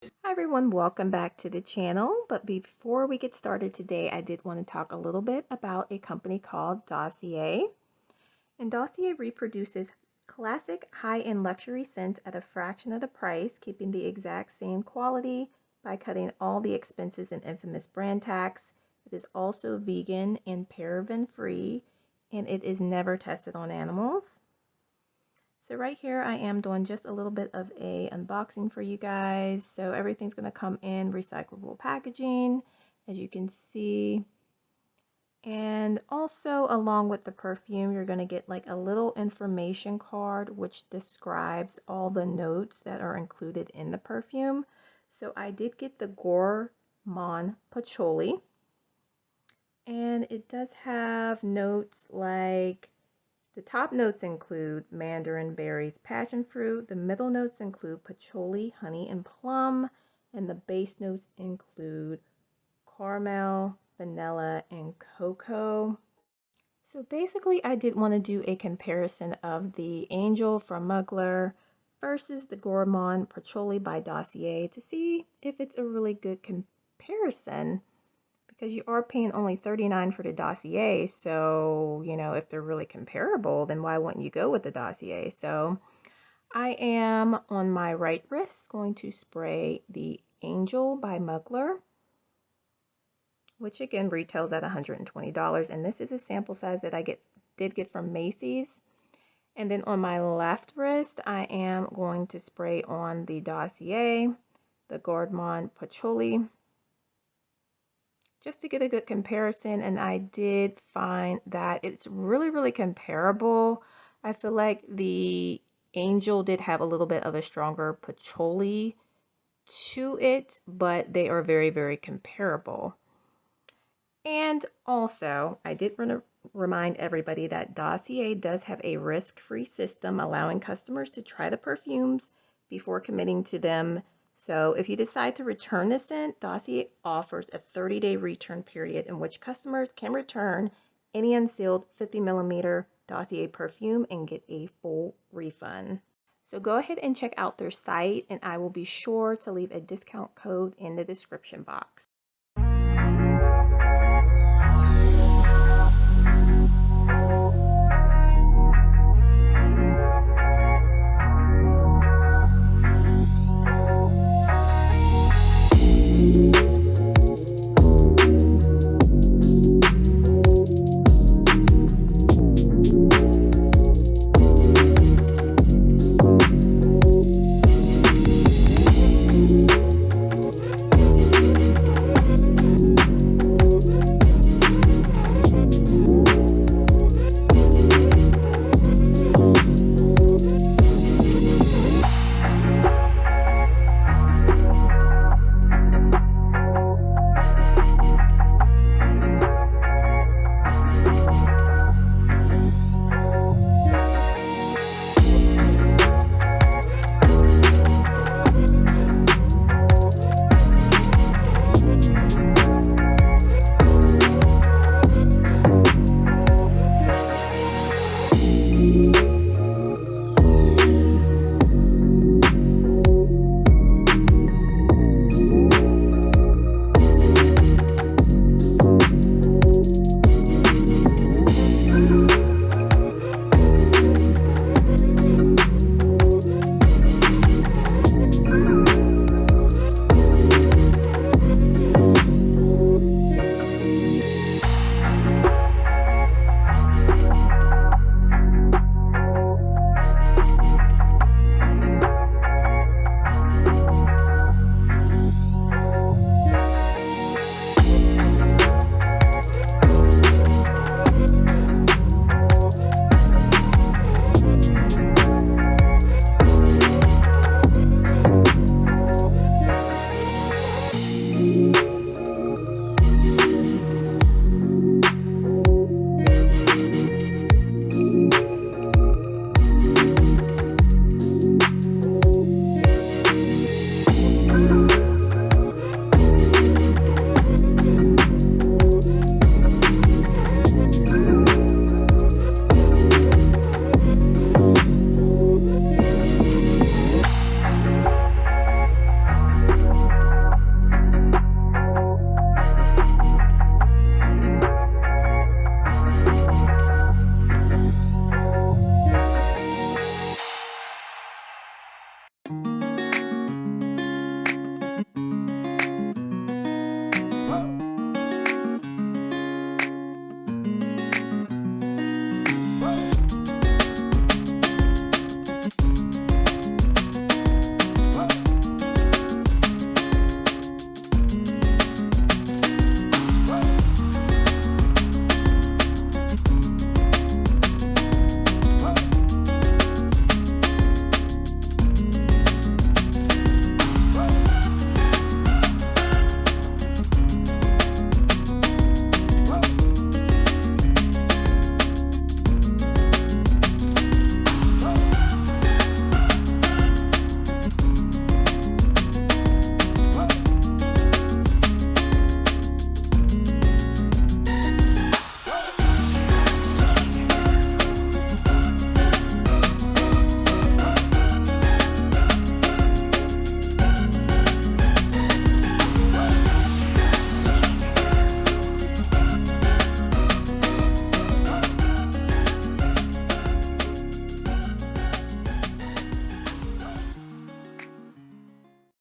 Hi everyone, welcome back to the channel. But before we get started today, I did want to talk a little bit about a company called Dossier. And Dossier reproduces classic high-end luxury scents at a fraction of the price, keeping the exact same quality by cutting all the expenses and infamous brand tax. It is also vegan and paraben-free, and it is never tested on animals. So right here I am doing just a little bit of a unboxing for you guys. So everything's going to come in recyclable packaging, as you can see. And also along with the perfume, you're going to get like a little information card which describes all the notes that are included in the perfume. So I did get the Gourmand Patchouli, and it does have notes like the top notes include mandarin, berries, passion fruit. The middle notes include patchouli, honey, and plum. And the base notes include caramel, vanilla, and cocoa. So basically, I did want to do a comparison of the Angel from Mugler versus the Gourmand Patchouli by Dossier to see if it's a really good comparison, because you are paying only $39 for the Dossier. So, if they're really comparable, then why wouldn't you go with the Dossier? So I am on my right wrist going to spray the Angel by Mugler, which again retails at $120. And this is a sample size that I did get from Macy's. And then on my left wrist, I am going to spray on the Dossier, the Gourmand Patchouli, just to get a good comparison. And I did find that it's really comparable. I feel like the Angel did have a little bit of a stronger patchouli to it, but they are very comparable. And also, I did want to remind everybody that Dossier does have a risk-free system allowing customers to try the perfumes before committing to them. So if you decide to return the scent, Dossier offers a 30-day return period in which customers can return any unsealed 50 milliliter Dossier perfume and get a full refund. So go ahead and check out their site, and I will be sure to leave a discount code in the description box.